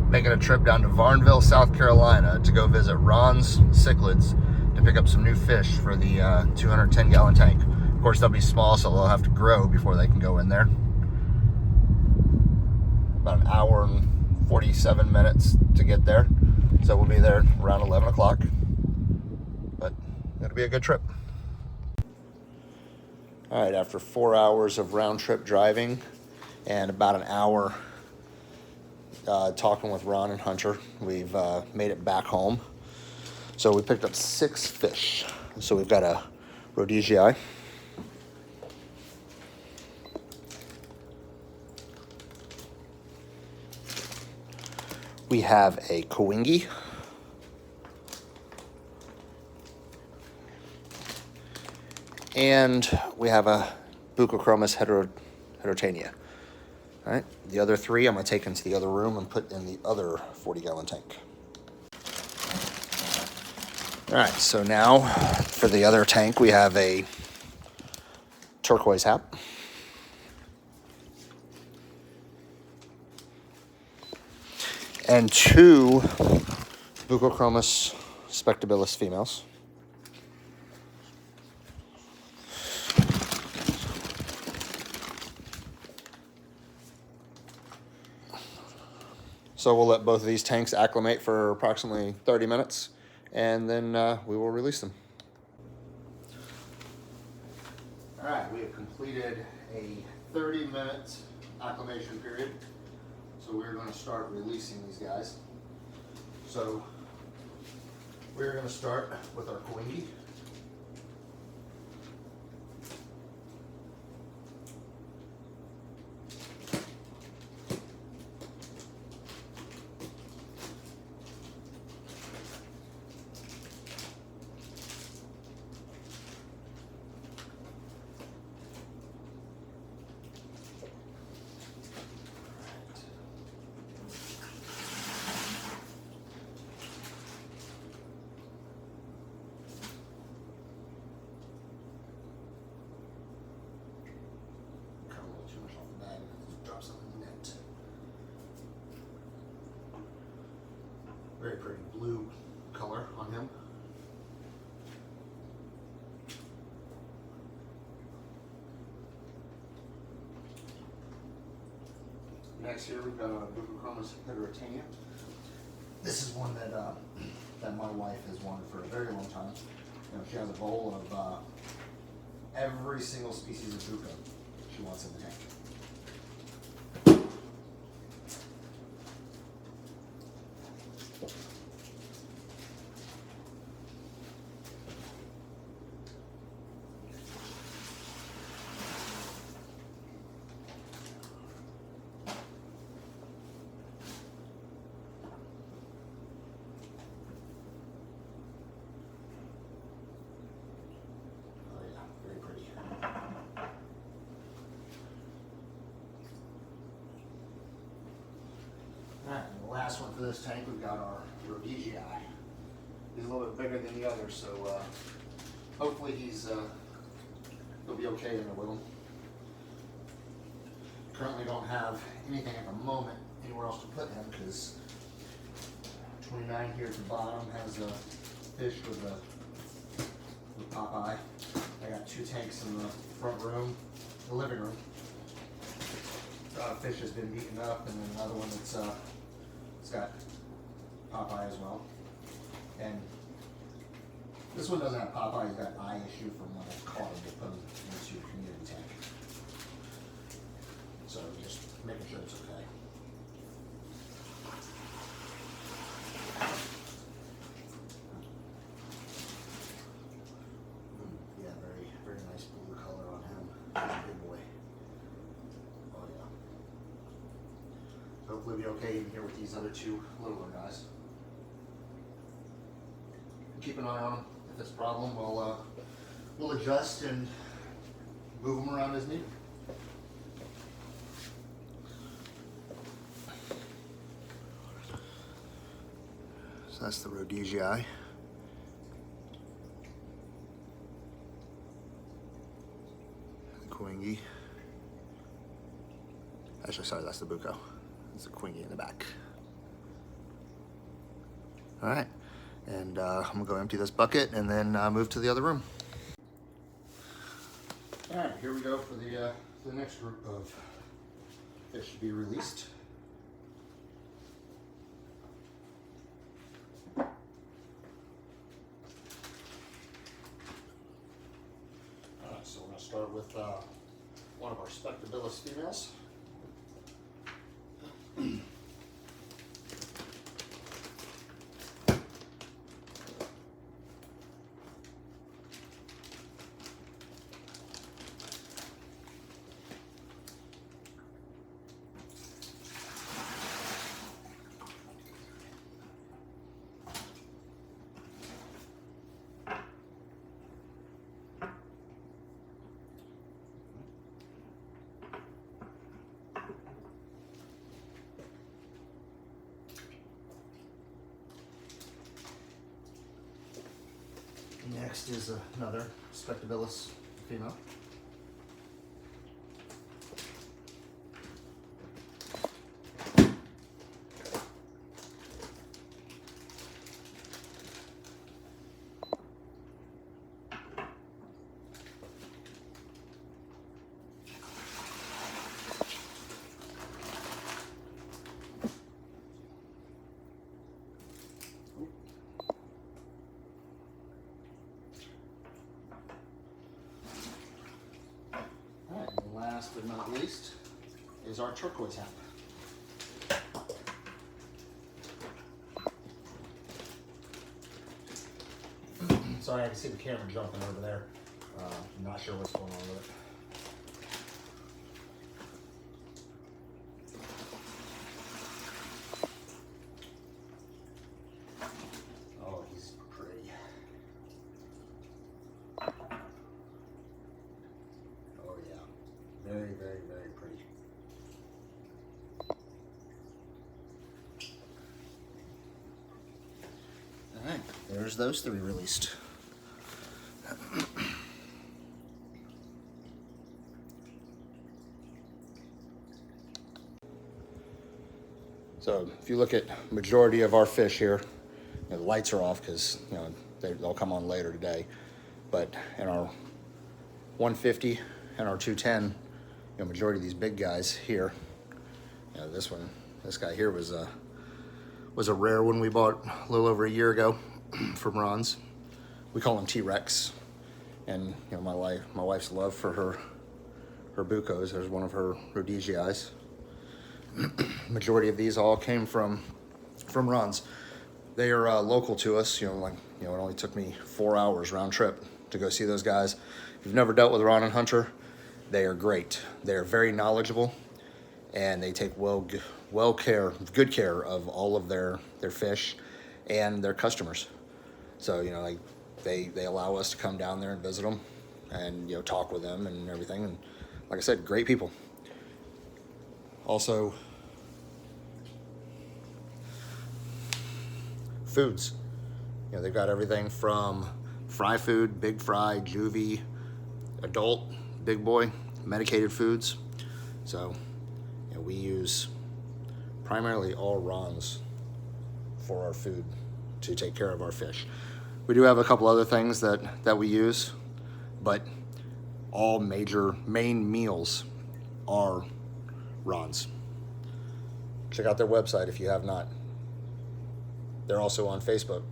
making a trip down to Varnville, South Carolina to go visit Ron's Cichlids to pick up some new fish for the 210-gallon tank. Of course, they'll be small, so they'll have to grow before they can go in there. About an hour and 47 minutes to get there. So we'll be there around 11 o'clock. But it'll be a good trip. All right, after 4 hours of round trip driving and about an hour talking with Ron and Hunter, we've made it back home. So we picked up 6 fish. So we've got a Rhoadesii, we have a kiwinge, and we have a Buccochromis heterotaenia. All right, the other 3 I'm going to take into the other room and put in the other 40-gallon tank. All right, so now for the other tank, we have a turquoise hap, and 2 Buccochromis spectabilis females. So we'll let both of these tanks acclimate for approximately 30 minutes, and then we will release them. All right, we have completed a 30-minute acclimation period. So we're going to start releasing these guys. So we're going to start with our kiwinge. Very pretty blue color on him. Next here we've got a Buccochromis heterotaenia. This is one that that my wife has wanted for a very long time. You know, she has a bowl of every single species of bucco she wants in the tank. Last one for this tank, we've got our Rhoadesii. He's a little bit bigger than the others, so hopefully he'll be okay in the with him. Currently don't have anything at the moment anywhere else to put him because 29 here at the bottom has a fish with Popeye. I got 2 tanks in the front room, the living room. Fish has been beaten up, and then another one that's it's got Popeye as well. And this one doesn't have Popeye, he's got eye issue from when I caught him to put him into a community tank. So just making sure it's okay. Yeah, very, very nice blue color on him. Big boy. Oh yeah. Hopefully be okay even here with these other 2 littler guys. Keep an eye on them. If it's a problem, we'll adjust and move them around as needed. So that's the Rhoadesii. The kiwinge. Actually, sorry, that's the bucco. There's a kiwinge in the back. All right, and I'm gonna go empty this bucket and then move to the other room. All right, here we go for the next group of fish to be released. All right, so we're gonna start with one of our spectabilis females. Next is another spectabilis female. Last but not least is our turquoise hemp. Sorry, I can see the camera jumping over there. I'm not sure what's going on with it. Oh, he's pretty. Oh yeah. Very, very, very pretty. All right, there's those three released. So if you look at majority of our fish here, the lights are off because they'll come on later today. But in our 150 and our 210, majority of these big guys here, this guy here was a rare one we bought a little over a year ago from Ron's. We call him T-Rex, and my wife's love for her buccos. There's one of her Rhoadesii. Majority of these all came from Ron's. They are local to us. It only took me 4 hours round trip to go see those guys. If you've never dealt with Ron and Hunter, they are great. They are very knowledgeable, and they take good care of all of their fish and their customers. So they allow us to come down there and visit them, and talk with them and everything. And like I said, great people. Also, foods. They've got everything from fry food, big fry, juvie, adult, big boy, medicated foods. So we use primarily all Ron's for our food to take care of our fish. We do have a couple other things that we use, but all main meals are Ron's. Check out their website if you have not. They're also on Facebook.